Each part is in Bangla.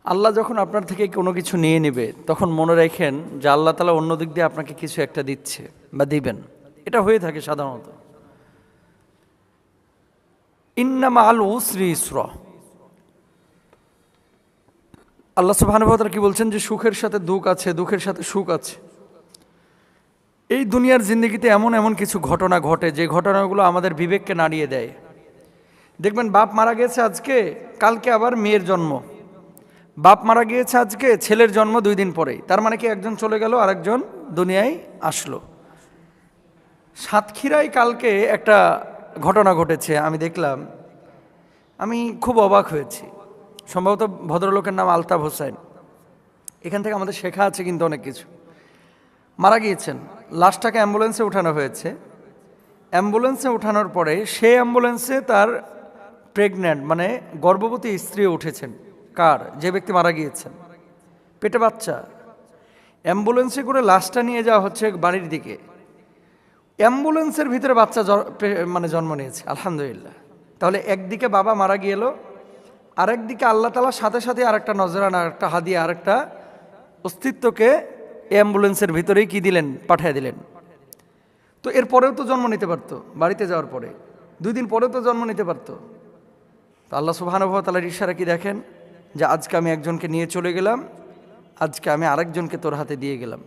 আল্লাহ যখন আপনার থেকে কোনো কিছু নিয়ে নেবে তখন মনে রাখেন যে আল্লাহ তাআলা অন্য দিক দিয়ে আপনাকে কিছু একটা দিচ্ছে বা দিবেন। এটা হয়ে থাকে সাধারণত। ইন্না মাআল উসরি ইসরা। আল্লাহ সুবহানাহু ওয়া তাআলা কি বলছেন যে সুখের সাথে দুঃখ আছে, দুঃখের সাথে সুখ আছে। এই দুনিয়ার জিন্দগিতে এমন এমন কিছু ঘটনা ঘটে যে ঘটনাগুলো আমাদের বিবেককে নাড়িয়ে দেয়। দেখবেন বাপ মারা গেছে আজকে, কালকে আবার মেয়ের জন্ম। বাপ মারা গিয়েছে আজকে, ছেলের জন্ম 2 দিন পরেই। তার মানে কি একজন চলে গেল, আরেকজন দুনিয়ায় আসলো। সাতক্ষীরায় কালকে একটা ঘটনা ঘটেছে, আমি দেখলাম, আমি খুব অবাক হয়েছি। সম্ভবত ভদ্রলোকের নাম আলতাফ হোসেন। এখান থেকে আমাদের শেখা আছে কিন্তু অনেক কিছু। মারা গিয়েছেন, লাশটাকে অ্যাম্বুলেন্সে উঠানো হয়েছে। অ্যাম্বুলেন্সে উঠানোর পরে সেই অ্যাম্বুলেন্সে তার প্রেগন্যান্ট মানে গর্ভবতী স্ত্রী উঠেছেন। কার? যে ব্যক্তি মারা গিয়েছেন, পেটে বাচ্চা। অ্যাম্বুলেন্সে করে লাশটা নিয়ে যাওয়া হচ্ছে বাড়ির দিকে। অ্যাম্বুলেন্সের ভিতরে বাচ্চা মানে জন্ম নিয়েছে, আলহামদুলিল্লাহ। তাহলে একদিকে বাবা মারা গেল, আরেকদিকে আল্লাহ তাআলা সাথে সাথে আরেকটা নজরানা, আরেকটা হাদিয়া, আরেকটা অস্তিত্বকে অ্যাম্বুলেন্সের ভিতরেই কি দিলেন, পাঠিয়ে দিলেন। তো এরপরেও তো জন্ম নিতে পারতো, বাড়িতে যাওয়ার পরে 2 দিন পরেও তো জন্ম নিতে পারতো। তো আল্লাহ সুবহানাহু ওয়া তাআলার ইশারা কি দেখেন, যে আজকে আমি একজনকে নিয়ে চলে গেলাম, আজকে আমি আরেকজনকে তোর হাতে দিয়ে গেলাম।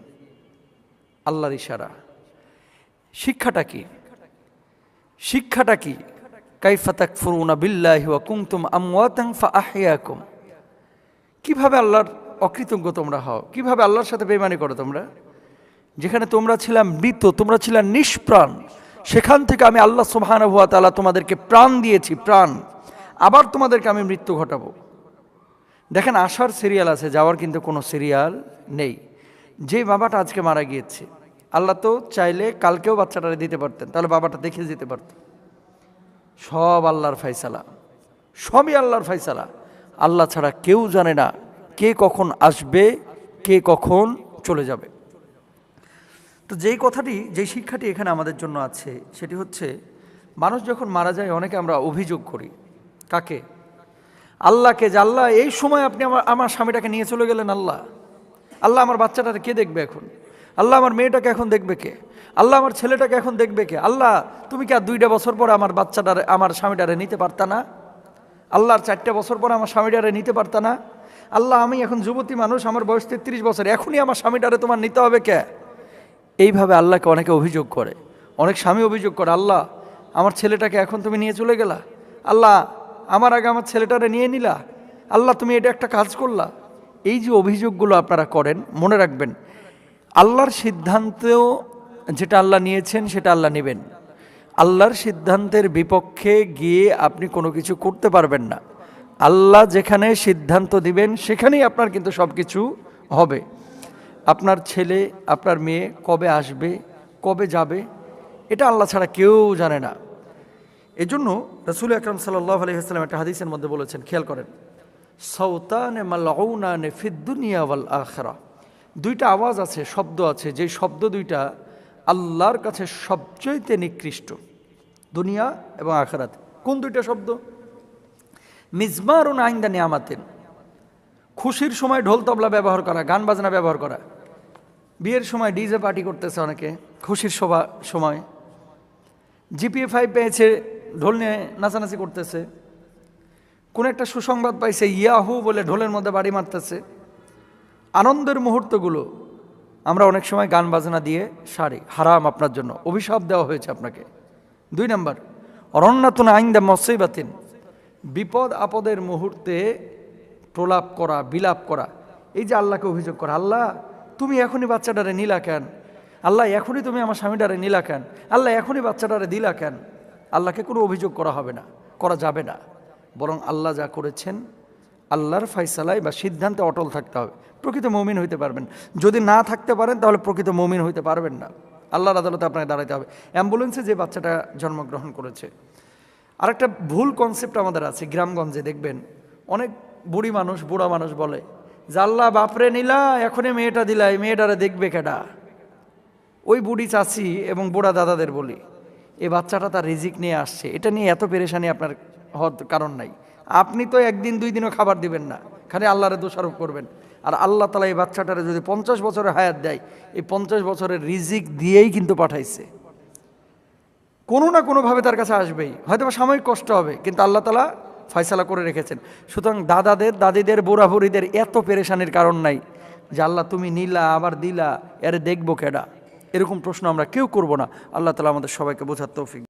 আল্লাহর ইশারা। শিক্ষাটা কি? শিক্ষাটা কি? কাইফা তাকফুরুনা বিল্লাহি ওয়া কুনতুম আমওয়াতান ফাআহইয়াকুম। কিভাবে আল্লাহর অকৃতজ্ঞ তোমরা হও, কিভাবে আল্লাহর সাথে বেঈমানি করো তোমরা। যেখানে তোমরা ছিলা মৃত, তোমরা ছিলা নিষ্প্রাণ, সেখান থেকে আমি আল্লাহ সুবহানাহু ওয়া তাআলা তোমাদেরকে প্রাণ দিয়েছি, প্রাণ। আবার তোমাদেরকে আমি মৃত্যু ঘটাবো। দেখেন, আসার সিরিয়াল আছে, যাওয়ার কিন্তু কোনো সিরিয়াল নেই। যে বাবাটা আজকে মারা গিয়েছে, আল্লাহ তো চাইলে কালকেও বাচ্চাটারে দিতে পারতেন, তাহলে বাবাটা দেখে যেতে পারত। সব আল্লাহর ফায়সালা, সবই আল্লাহর ফায়সালা। আল্লাহ ছাড়া কেউ জানে না কে কখন আসবে, কে কখন চলে যাবে। তো যেই কথাটি, যেই শিক্ষাটি এখানে আমাদের জন্য আছে, সেটি হচ্ছে মানুষ যখন মারা যায় অনেকে আমরা অভিযোগ করি। কাকে? আল্লাহকে, যে আল্লাহ এই সময় আপনি আমার স্বামীটাকে নিয়ে চলে গেলেন। আল্লাহ, আল্লাহ আমার বাচ্চাটাকে কে দেখবে এখন? আল্লাহ আমার মেয়েটাকে এখন দেখবে কে? আল্লাহ আমার ছেলেটাকে এখন দেখবে কে? আল্লাহ, তুমি কি আর 2টা বছর পরে আমার বাচ্চাটারে, আমার স্বামীটারে নিতে পারতা না? আল্লাহর 4টা বছর পরে আমার স্বামীটারে নিতে পারতা না? আল্লাহ, আমি এখন যুবতী মানুষ, আমার বয়স 33 বছর, এখনই আমার স্বামীটারে তোমার নিতে হবে কে? এইভাবে আল্লাহকে অনেকে অভিযোগ করে। অনেক স্বামী অভিযোগ করে, আল্লাহ আমার ছেলেটাকে এখন তুমি নিয়ে চলে গেলা। আল্লাহ, আমার আগে আমার ছেলেটারে নিয়ে নিলা। আল্লাহ, তুমি এটা একটা কাজ করলা। এই যে অভিযোগগুলো আপনারা করেন, মনে রাখবেন আল্লাহর সিদ্ধান্তেও যেটা আল্লাহ নিয়েছেন সেটা আল্লাহ নেবেন। আল্লাহর সিদ্ধান্তের বিপক্ষে গিয়ে আপনি কোনো কিছু করতে পারবেন না। আল্লাহ যেখানে সিদ্ধান্ত দিবেন সেখানেই আপনার কিন্তু সব কিছু হবে। আপনার ছেলে, আপনার মেয়ে কবে আসবে, কবে যাবে, এটা আল্লাহ ছাড়া কেউ জানে না। এজন্য রাসূল আকরাম সাল্লাল্লাহু আলাইহি ওয়াসাল্লাম একটা হাদিসের মধ্যে বলেছেন, খেয়াল করেন, সাউতানে মালউনানে ফিদ দুনিয়া ওয়াল আখিরাহ। 2টা আওয়াজ আছে, শব্দ আছে, যে শব্দ 2টা আল্লাহর কাছে সবচেয়ে নিকৃষ্ট, দুনিয়া এবং আখিরাত। কোন 2টা শব্দ? মিজমারুন আইন্দা নিয়ামাতিন, খুশির সময় ঢোল তবলা ব্যবহার করা, গান বাজনা ব্যবহার করা। বিয়ের সময় ডিজে পার্টি করতেছে অনেকে, খুশির সময়। জিপিএ 5 পেয়েছে, ঢোল নিয়ে নাচানাচি করতেছে। কোন একটা সুসংবাদ পাইছে, ইয়াহু বলে ঢোলের মধ্যে বাড়ি মারতেছে। আনন্দের মুহূর্তগুলো আমরা অনেক সময় গান বাজনা দিয়ে সারি। হারাম আপনার জন্য, অভিশাপ দেওয়া হয়েছে আপনাকে। 2 নম্বর, অরণ্যাতুন আইন্দা মুসিবাতিন, বিপদ আপদের মুহূর্তে প্রলাপ করা, বিলাপ করা। এই যে আল্লাহকে অভিযোগ করা, আল্লাহ তুমি এখনই বাচ্চাটারে নিলা কেন? আল্লাহ এখনই তুমি আমার স্বামীটারে নিলা কেন? আল্লাহ এখনই বাচ্চাটারে দিলা কেন? আল্লাহকে কোনো অভিযোগ করা হবে না, করা যাবে না। বরং আল্লাহ যা করেছেন আল্লাহর ফায়সালায় বা সিদ্ধান্তে অটল থাকতে হবে, প্রকৃত মুমিন হইতে পারবেন। যদি না থাকতে পারেন তাহলে প্রকৃত মুমিন হইতে পারবেন না। আল্লাহর আদালতে আপনাকে দাঁড়াতে হবে। অ্যাম্বুলেন্সে যে বাচ্চাটা জন্মগ্রহণ করেছে, আরেকটা ভুল কনসেপ্ট আমাদের আছে গ্রামগঞ্জে। দেখবেন অনেক বুড়া মানুষ বলে যে আল্লাহ বাপরে নিলা, এখনই মেয়েটা দিলা, এই মেয়েটারে দেখবে কেডা? ওই বুড়ি চাচি এবং বুড়া দাদাদের বলি, এই বাচ্চাটা তার রিজিক নিয়ে আসছে, এটা নিয়ে এত পেরেশানি আপনার হওয়ার কারণ নাই। আপনি তো 1 দিন 2 দিনও খাবার দিবেন না, খালি আল্লাহরে দোষারোপ করবেন। আর আল্লাহ তাআলা এই বাচ্চাটারে যদি 50 বছরের হায়াত দেয়, এই 50 বছরের রিজিক দিয়েই কিন্তু পাঠাইছে। কোনো না কোনোভাবে তার কাছে আসবেই, হয়তো বা সাময়িক কষ্ট হবে, কিন্তু আল্লাহ তাআলা ফয়সালা করে রেখেছেন। সুতরাং দাদাদের, দাদিদের, বুড়া বুড়িদের এত পেরেশানির কারণ নাই যে আল্লাহ তুমি নিলা আবার দিলা, এরে দেখবো কেডা, এরকম প্রশ্ন আমরা কেউ করব না। আল্লাহ তাআলা আমাদের সবাইকে বোঝার তৌফিক।